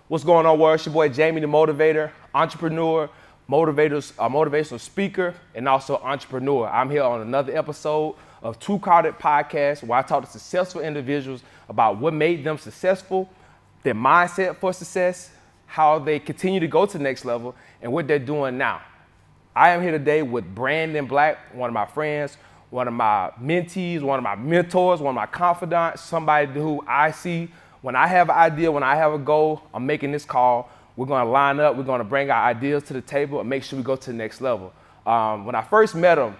What's going on, world? It's your boy Jamie the Motivator, entrepreneur, motivational speaker, and also entrepreneur. I'm here on another episode of Two Carded Podcast, where I talk to successful individuals about what made them successful, their mindset for success, how they continue to go to the next level, and what they're doing now. I am here today with Brandon Black, one of my friends, one of my mentees, one of my mentors, one of my confidants, somebody who I see when I have an idea, when I have a goal, I'm making this call. We're going to line up. We're going to bring our ideas to the table and make sure we go to the next level. When I first met him,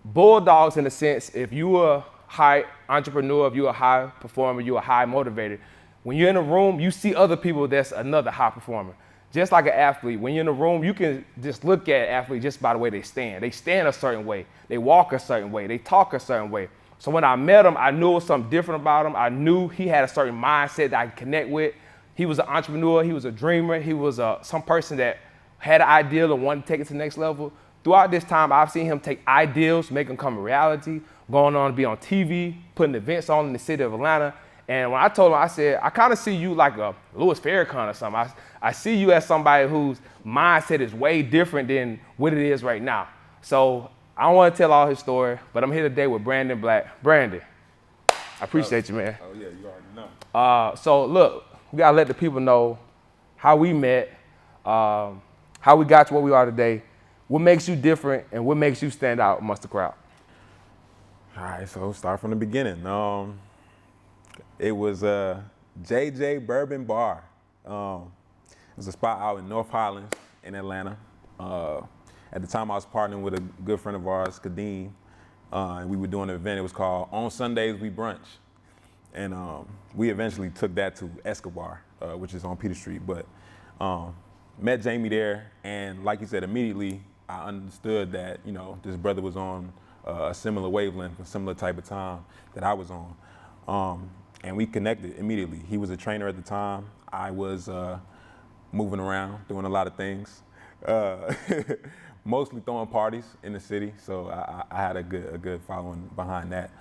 bulldogs in a sense, if you are a high entrepreneur, if you're a high performer, you're a high motivator, when you're in a room, you see other people that's another high performer. Just like an athlete, when you're in a room, you can just look at an athlete just by the way they stand. They stand a certain way. They walk a certain way. They talk a certain way. So when I met him, I knew it was something different about him. I knew he had a certain mindset that I could connect with. He was an entrepreneur. He was a dreamer. He was some person that had an ideal and wanted to take it to the next level. Throughout this time, I've seen him take ideals, make them come a reality, going on to be on TV, putting events on in the city of Atlanta. And when I told him, I said, I kind of see you like a Louis Farrakhan or something. I see you as somebody whose mindset is way different than what it is right now. So I don't want to tell all his story, but I'm here today with Brandon Black. Brandon, I appreciate you, man. Oh, yeah, you already know. So look, we got to let the people know how we met, how we got to where we are today, what makes you different, and what makes you stand out amongst the crowd. All right, so start from the beginning. It was JJ Bourbon Bar. It was a spot out in North Highlands in Atlanta. At the time, I was partnering with a good friend of ours, Kadeem, and we were doing an event. It was called On Sundays We Brunch. And we eventually took that to Escobar, which is on Peter Street. But met Jamie there, and like you said, immediately I understood that, you know, this brother was on a similar wavelength, a similar type of time that I was on. And we connected immediately. He was a trainer at the time. I was moving around, doing a lot of things, mostly throwing parties in the city. So I had a good following behind that.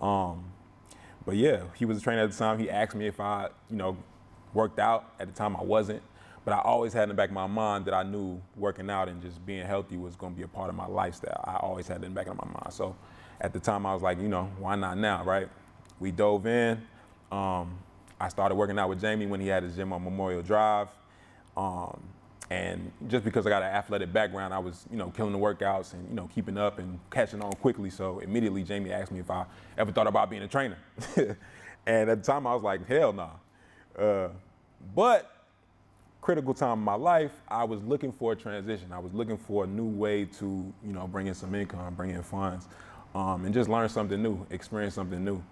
But yeah, he was a trainer at the time. He asked me if I, worked out. At the time I wasn't, but I always had in the back of my mind that I knew working out and just being healthy was gonna be a part of my lifestyle. I always had it in the back of my mind. So at the time I was like, why not now, right? We dove in. I started working out with Jamie when he had his gym on Memorial Drive. And just because I got an athletic background, I was, killing the workouts and, keeping up and catching on quickly. So immediately Jamie asked me if I ever thought about being a trainer. And at the time I was like, hell no. But critical time in my life, I was looking for a transition. I was looking for a new way to, bring in some income, bring in funds, and just learn something new, experience something new.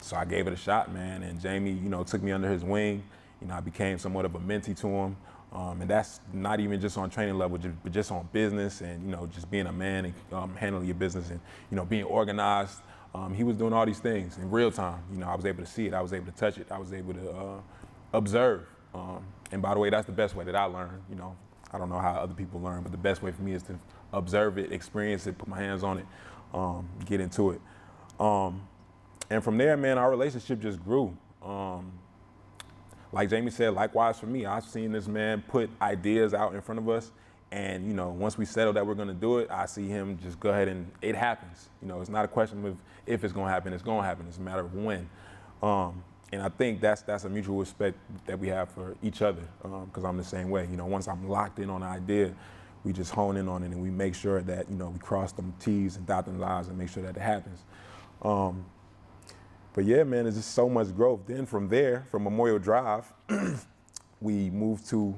So I gave it a shot, man, and Jamie, took me under his wing. I became somewhat of a mentee to him, and that's not even just on training level, but just on business and, just being a man and handling your business and, being organized. He was doing all these things in real time. I was able to see it. I was able to touch it. I was able to observe. And by the way, that's the best way that I learn. I don't know how other people learn, but the best way for me is to observe it, experience it, put my hands on it, get into it. And from there, man, our relationship just grew. Like Jamie said, likewise for me, I've seen this man put ideas out in front of us. And, once we settle that we're going to do it, I see him just go ahead and it happens. It's not a question of if it's going to happen, it's going to happen. It's a matter of when. And I think that's a mutual respect that we have for each other, because I'm the same way. Once I'm locked in on an idea, we just hone in on it and we make sure that, we cross them T's and dot them I's and make sure that it happens. But yeah, man, there's just so much growth. Then from there, from Memorial Drive, we moved to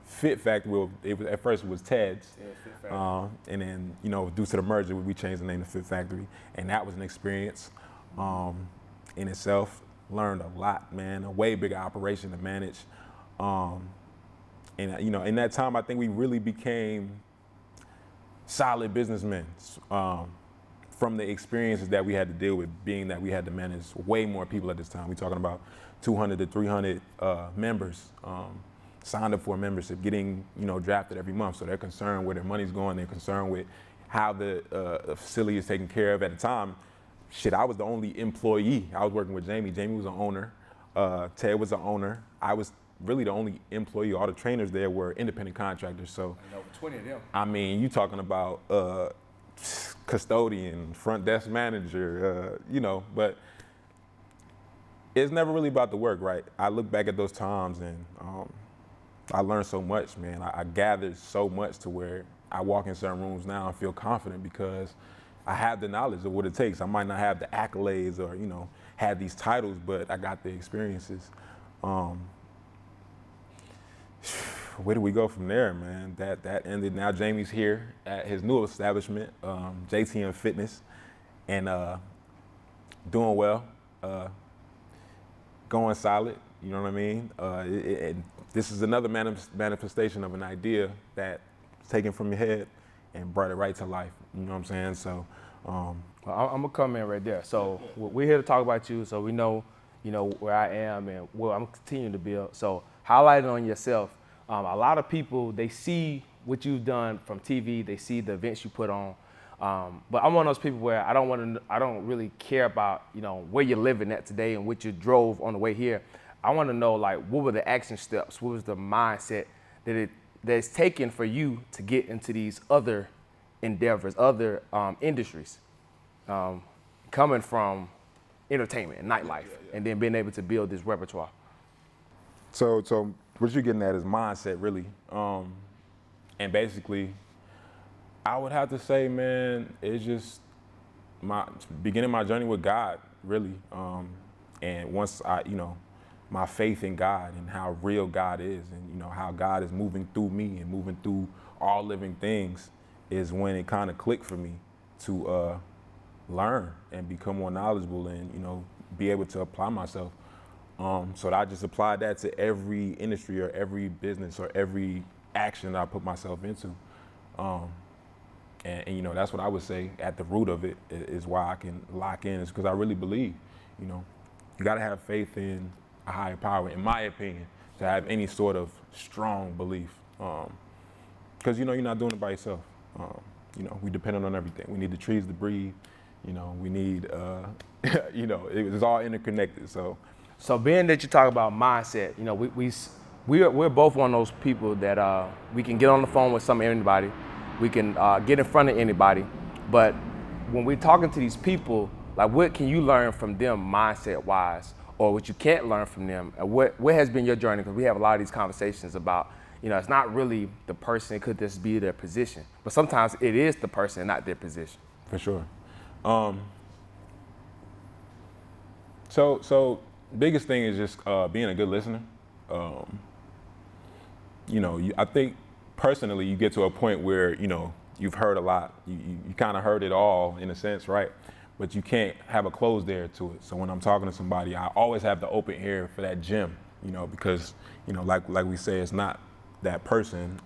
Fit Factory. Well, at first it was Ted's. Yeah, Fit Factory. And then, due to the merger, we changed the name to Fit Factory. And that was an experience in itself. Learned a lot, man, a way bigger operation to manage. And, in that time, I think we really became solid businessmen. From the experiences that we had to deal with, being that we had to manage way more people at this time. We're talking about 200 to 300 members signed up for a membership, getting drafted every month. So they're concerned where their money's going. They're concerned with how the facility is taken care of. At the time, I was the only employee. I was working with Jamie. Jamie was an owner. Ted was an owner. I was really the only employee. All the trainers there were independent contractors. So, And over 20 of them. I mean, you talking about custodian, front desk manager, but it's never really about the work, right? I look back at those times and I learned so much, man. I gathered so much to where I walk in certain rooms now and feel confident because I have the knowledge of what it takes. I might not have the accolades or, have these titles, but I got the experiences. Where do we go from there, man? That ended. Now Jamie's here at his new establishment, JTM Fitness, and doing well, going solid. You know what I mean? This is another manifestation of an idea that's taken from your head and brought it right to life. You know what I'm saying? So, Well, I'm gonna come in right there. So we're here to talk about you, so we know, where I am and where I'm continuing to build. So highlighting on yourself. A lot of people, they see what you've done from TV, they see the events you put on, but I'm one of those people where I don't really care about where you're living at today and what you drove on the way here. I want to know, like, what were the action steps? What was the mindset that it's taken for you to get into these other endeavors, other industries, coming from entertainment and nightlife, and then being able to build this repertoire? So what you're getting at is mindset, really. And basically, I would have to say, man, it's just beginning my journey with God, really. And once my faith in God and how real God is and, how God is moving through me and moving through all living things is when it kind of clicked for me to learn and become more knowledgeable and, be able to apply myself. So I just applied that to every industry or every business or every action that I put myself into. And that's what I would say at the root of it is why I can lock in, is because I really believe, you got to have faith in a higher power, in my opinion, to have any sort of strong belief. Because, you're not doing it by yourself. We depend on everything. We need the trees to breathe. We need, it's all interconnected. So being that you talk about mindset, we're both one of those people that we can get on the phone with anybody, we can get in front of anybody, but when we're talking to these people, like, what can you learn from them mindset-wise, or what you can't learn from them? And what has been your journey? Because we have a lot of these conversations about, it's not really the person, it could just be their position, but sometimes it is the person, not their position. For sure. So biggest thing is just being a good listener. I think personally you get to a point where, you've heard a lot. You kind of heard it all in a sense, right? But you can't have a closed ear to it. So when I'm talking to somebody, I always have the open ear for that gem, because, like we say, it's not that person.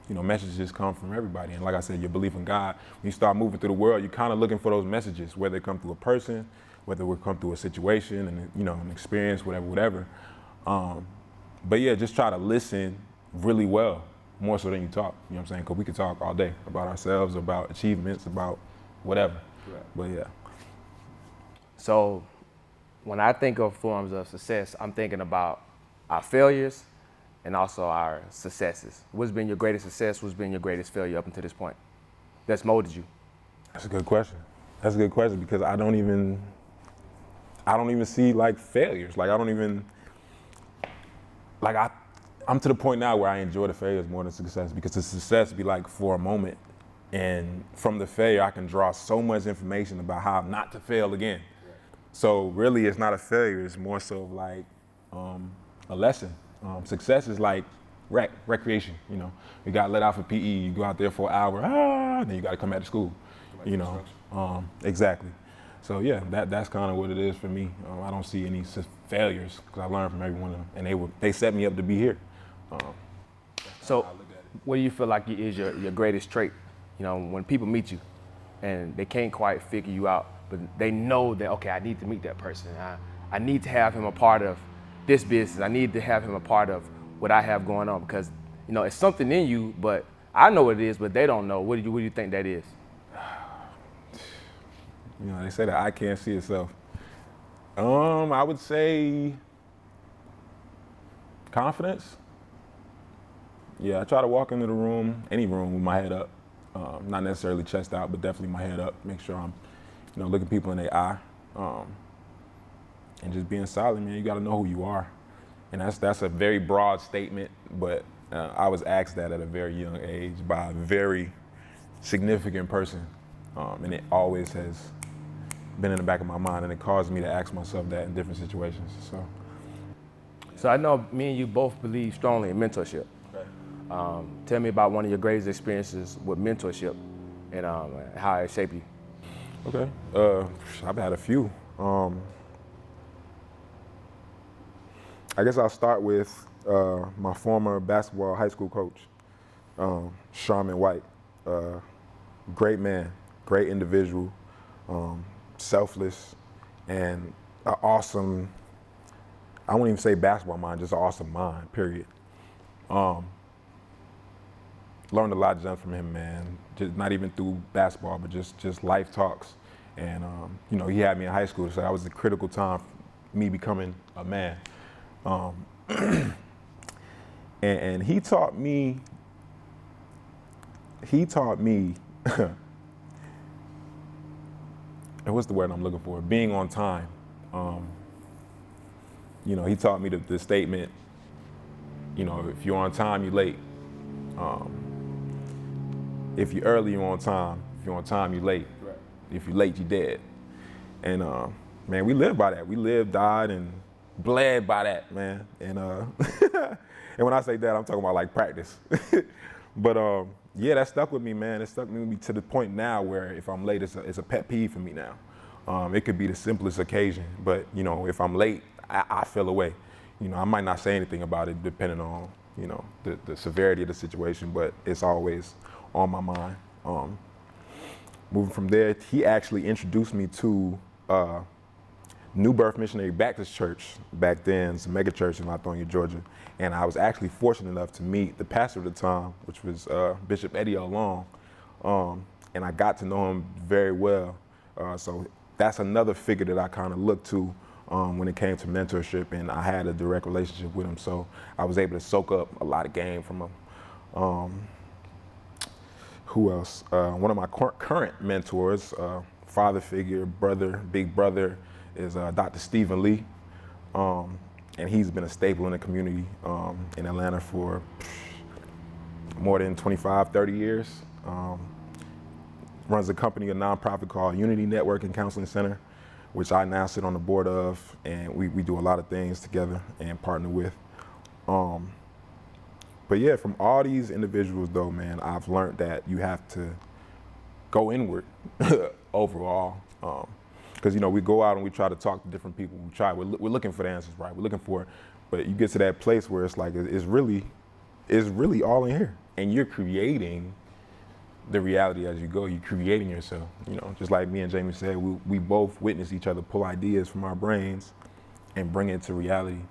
Messages come from everybody. And like I said, your belief in God, when you start moving through the world, you're kind of looking for those messages, whether they come through a person, whether it come through a situation and, an experience, whatever. But yeah, just try to listen really well, more so than you talk. You know what I'm saying? Because we could talk all day about ourselves, about achievements, about whatever. Right. But yeah. So when I think of forms of success, I'm thinking about our failures and also our successes. What's been your greatest success? What's been your greatest failure up until this point that's molded you? That's a good question. Because I don't even see like failures. Like I'm to the point now where I enjoy the failures more than success, because the success be like for a moment, and from the failure I can draw so much information about how not to fail again. Right. So really it's not a failure, it's more so like a lesson. Success is like recreation, You got let out for PE, you go out there for an hour, then you got to come back to school, Exactly. So yeah, that's kind of what it is for me. I don't see any failures because I learned from every one of them, and they set me up to be here. So what do you feel like is your greatest trait? When people meet you and they can't quite figure you out, but they know that, okay, I need to meet that person. I need to have him a part of this business. I need to have him a part of what I have going on, because, it's something in you, but I know what it is, but they don't know. What do you think that is? They say that eye can't see itself. I would say Confidence? Yeah, I try to walk into the room, any room, with my head up. Not necessarily chest out, but definitely my head up. Make sure I'm, looking people in their eye. And just being solid, man. You got to know who you are. And that's a very broad statement, but I was asked that at a very young age by a very significant person. And it always has been in the back of my mind, and it caused me to ask myself that in different situations. So I know me and you both believe strongly in mentorship. Okay. Tell me about one of your greatest experiences with mentorship and how it shaped you. Okay. I've had a few. I guess I'll start with my former basketball high school coach, Sharman White. Great man, great individual, selfless, and an awesome, I won't even say basketball mind, just an awesome mind, period. Learned a lot from him, man. Just not even through basketball, but just life talks. And he had me in high school, so that was the critical time for me becoming a man. And he taught me, and what's the word I'm looking for? Being on time. He taught me the statement, if you're on time, you're late. If you're early, you're on time. If you're on time, you're late. Right. If you're late, you're dead. And man, we lived by that. We lived, died, and bled by that, man. And and when I say that, I'm talking about like practice. But yeah, that stuck with me, man. It stuck with me to the point now where if I'm late, it's a pet peeve for me now. It could be the simplest occasion, but if I'm late, I feel away. I might not say anything about it depending on the severity of the situation, but it's always on my mind. Moving from there, he actually introduced me to New Birth Missionary Baptist Church back then. It's a mega church in Lithonia, Georgia. And I was actually fortunate enough to meet the pastor at the time, which was Bishop Eddie L. Long. And I got to know him very well. So that's another figure that I kind of looked to when it came to mentorship, and I had a direct relationship with him. So I was able to soak up a lot of game from him. Who else? One of my current mentors, father figure, brother, big brother, is Dr. Stephen Lee. And he's been a staple in the community in Atlanta for more than 25, 30 years. Runs a company, a nonprofit called Unity Network and Counseling Center, which I now sit on the board of, and we do a lot of things together and partner with. But yeah, from all these individuals though, man, I've learned that you have to go inward overall. Because we go out and we try to talk to different people. We're looking for the answers, right? We're looking for it, but you get to that place where it's like it's really all in here, and you're creating the reality as you go. You're creating yourself. Just like me and Jamie said, we both witness each other pull ideas from our brains and bring it to reality.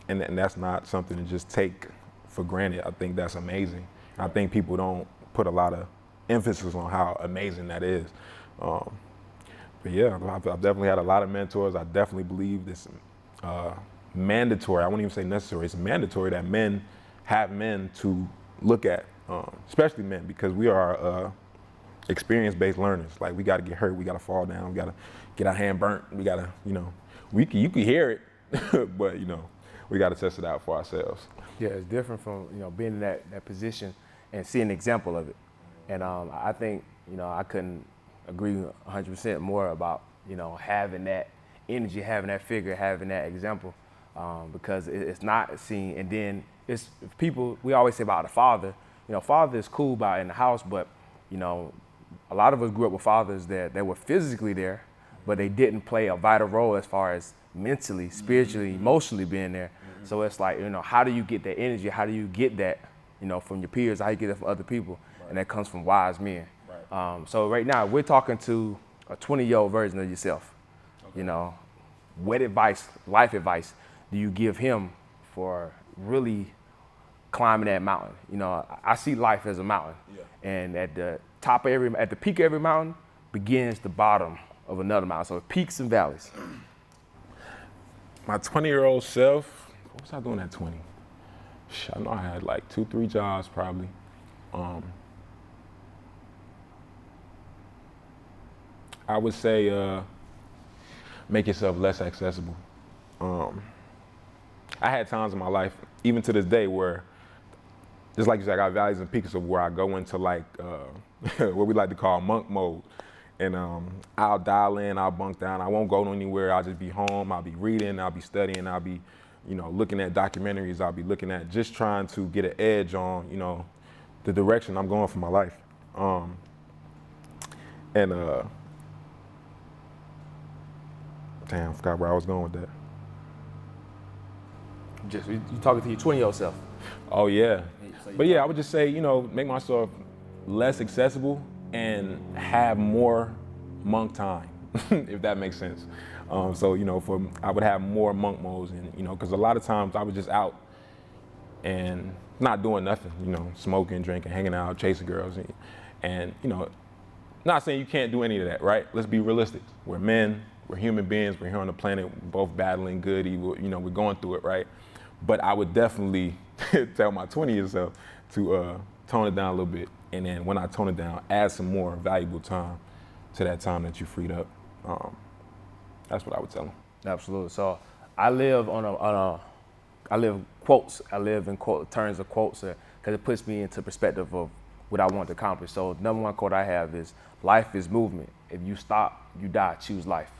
And that's not something to just take for granted. I think that's amazing. I think people don't put a lot of emphasis on how amazing that is. But yeah, I've definitely had a lot of mentors. I definitely believe this mandatory, I won't even say necessary, it's mandatory that men have men to look at, especially men, because we are experience-based learners. Like, we gotta get hurt, we gotta fall down, we gotta get our hand burnt, we gotta, you can hear it, but we gotta test it out for ourselves. Yeah, it's different from being in that position and seeing an example of it. And I think I couldn't agree 100% more about having that energy, having that figure, having that example, because it's not seen. And then it's people, we always say about the father. Father is cool about in the house, but a lot of us grew up with fathers that were physically there, but they didn't play a vital role as far as mentally, spiritually, emotionally being there. So it's like, how do you get that energy? How do you get that, from your peers? How do you get it from other people? Right. And that comes from wise men. Right. So right now we're talking to a 20-year-old version of yourself. Okay. What advice, life advice, do you give him for really climbing that mountain? I see life as a mountain. Yeah. And at the peak of every mountain begins the bottom of another mountain. So peaks and valleys. My 20-year-old self, what was I doing at 20? I know I had like 2-3 jobs probably. I would say make yourself less accessible. I had times in my life, even to this day, where, just like you said, I got valleys and peaks of where I go into like what we like to call monk mode. And I'll dial in, I'll bunk down, I won't go anywhere, I'll just be home, I'll be reading, I'll be studying, I'll be, looking at documentaries, I'll be looking at just trying to get an edge on, the direction I'm going for my life. Damn, I forgot where I was going with that. Just you talking to your 20-year-old self. Oh yeah. But yeah, I would just say, make myself less accessible and have more monk time, if that makes sense. So, I would have more monk modes and, because a lot of times I was just out and not doing nothing, smoking, drinking, hanging out, chasing girls. And not saying you can't do any of that, right? Let's be realistic. We're men, we're human beings, we're here on the planet, we're both battling good, evil, we're going through it, right? But I would definitely tell my 20-year self to tone it down a little bit. And then when I tone it down, add some more valuable time to that time that you freed up. That's what I would tell them. Absolutely. So I live I live quotes. I live in terms of quotes because it puts me into perspective of what I want to accomplish. So number one quote I have is, life is movement. If you stop, you die. Choose life.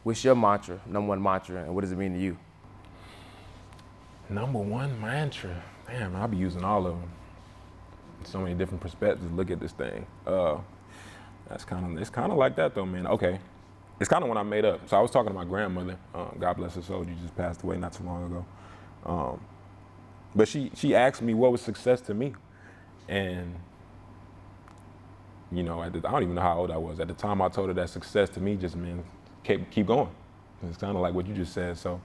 What's your mantra, number one mantra, and what does it mean to you? Number one mantra? Damn, I'll be using all of them. So many different perspectives to look at this thing. It's kind of like that though, man. Okay, it's kind of one I made up. So I was talking to my grandmother. God bless her soul. She just passed away not too long ago. But she asked me what was success to me, and I don't even know how old I was at the time. I told her that success to me just meant keep going. It's kind of like what you just said. So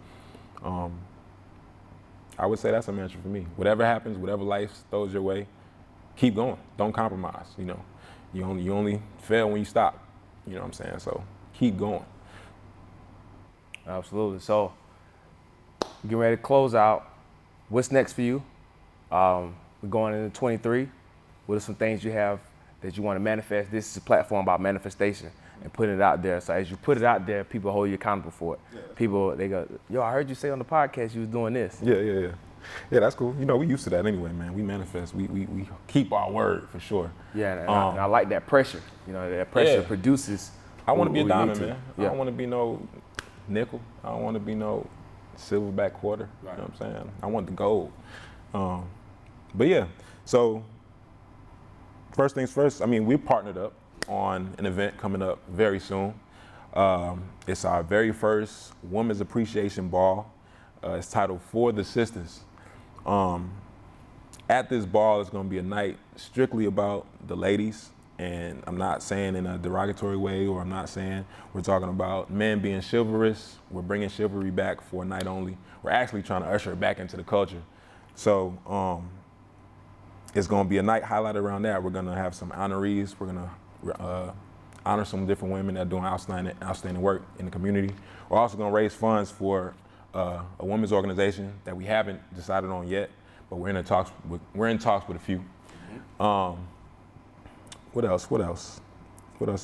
I would say that's a mantra for me. Whatever happens, whatever life throws your way, keep going. Don't compromise. You only fail when you stop. You know what I'm saying? So keep going. Absolutely. So getting ready to close out. What's next for you? We're going into 23. What are some things you have that you want to manifest? This is a platform about manifestation and putting it out there. So as you put it out there, people hold you accountable for it. Yeah. People, they go, yo, I heard you say on the podcast you was doing this. Yeah, that's cool. We used to that anyway, man. We manifest. We keep our word for sure. Yeah, and I like that pressure. That pressure produces. I want to be a diamond, man. Yeah. I don't want to be no nickel. I don't want to be no silverback quarter. Right. You know what I'm saying? I want the gold. But yeah, so first things first, we partnered up on an event coming up very soon. It's our very first Women's Appreciation Ball. It's titled For the Sisters. At this ball, it's going to be a night strictly about the ladies. And I'm not saying in a derogatory way, or I'm not saying we're talking about men being chivalrous. We're bringing chivalry back for a night only. We're actually trying to usher it back into the culture. So it's going to be a night highlighted around that. We're going to have some honorees. We're going to honor some different women that are doing outstanding work in the community. We're also going to raise funds for a women's organization that we haven't decided on yet, but we're in talks with a few. What else? What else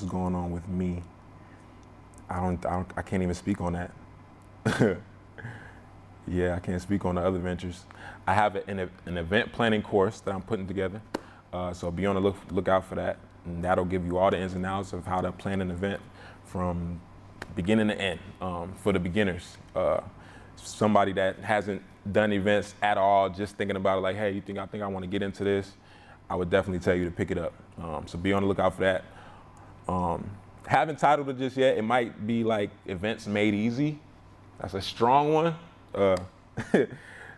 is going on with me? I can't even speak on that. Yeah, I can't speak on the other ventures. I have an event planning course that I'm putting together, so be on the lookout for that. And that'll give you all the ins and outs of how to plan an event from beginning to end for the beginners. Somebody that hasn't done events at all, just thinking about it like, hey, I think I want to get into this, I would definitely tell you to pick it up. So be on the lookout for that. Haven't titled it just yet. It might be like Events Made Easy. That's a strong one.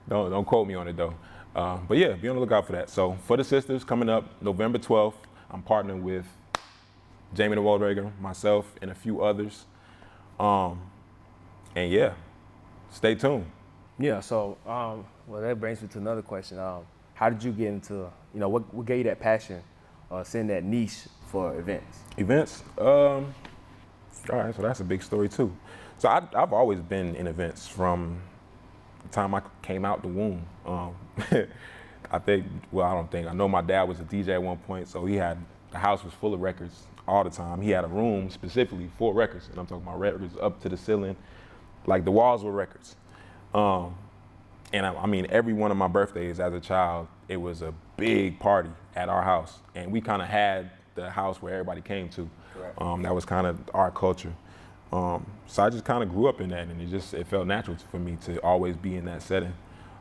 Don't quote me on it though. But yeah, be on the lookout for that. So For the Sisters coming up November 12th. I'm partnering with JamieTheMotivator, myself, and a few others. And yeah, stay tuned. Yeah, so well, that brings me to another question. How did you get into, what gave you that passion, seeing that niche for events? Events? All right, so that's a big story too. So I've always been in events from the time I came out the womb. I know my dad was a DJ at one point, so the house was full of records all the time. He had a room specifically for records, and I'm talking about records up to the ceiling, like the walls were records. And I mean, every one of my birthdays as a child, it was a big party at our house, and we kind of had the house where everybody came to. That was kind of our culture. So I just kind of grew up in that, and it felt natural for me to always be in that setting.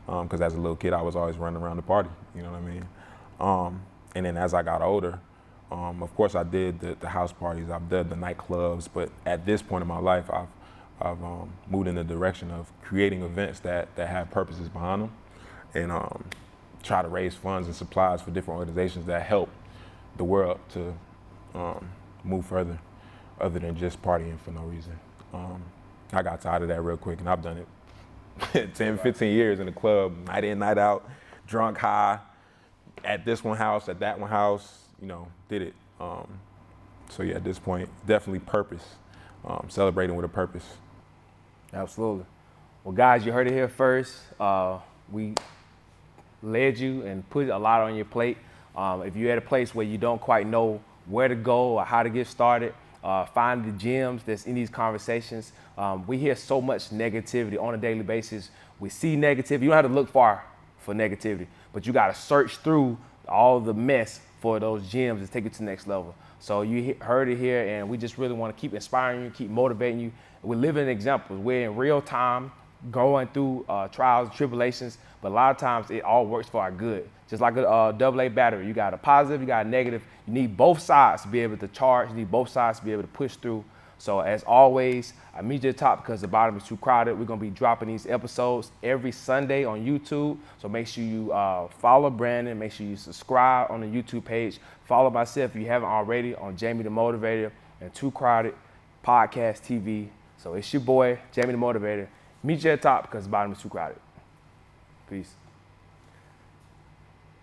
Because as a little kid, I was always running around the party, you know what I mean? And then as I got older, of course I did the house parties, I've done the nightclubs, but at this point in my life, I've moved in the direction of creating events that have purposes behind them, and try to raise funds and supplies for different organizations that help the world to move further, other than just partying for no reason. I got tired of that real quick, and I've done it 10, 15 years in the club, night in, night out, drunk, high, at this one house, at that one house, did it. So yeah, at this point, definitely purpose, celebrating with a purpose. Absolutely. Well, guys, you heard it here first. We led you and put a lot on your plate. If you're at a place where you don't quite know where to go or how to get started, find the gems that's in these conversations. We hear so much negativity on a daily basis. We see negativity. You don't have to look far for negativity, but you got to search through all the mess for those gems to take you to the next level. So you heard it here, and we just really want to keep inspiring you, keep motivating you. We're living examples. We're in real time going through trials and tribulations, but a lot of times it all works for our good. Just like a AA battery, you got a positive, you got a negative. You need both sides to be able to charge. You need both sides to be able to push through. So as always, I meet you at the top because the bottom is too crowded. We're going to be dropping these episodes every Sunday on YouTube. So make sure you follow Brandon. Make sure you subscribe on the YouTube page. Follow myself if you haven't already on Jamie the Motivator and Too Crowded Podcast TV. So it's your boy, Jamie the Motivator. Meet you at the top because the bottom is too crowded. Peace.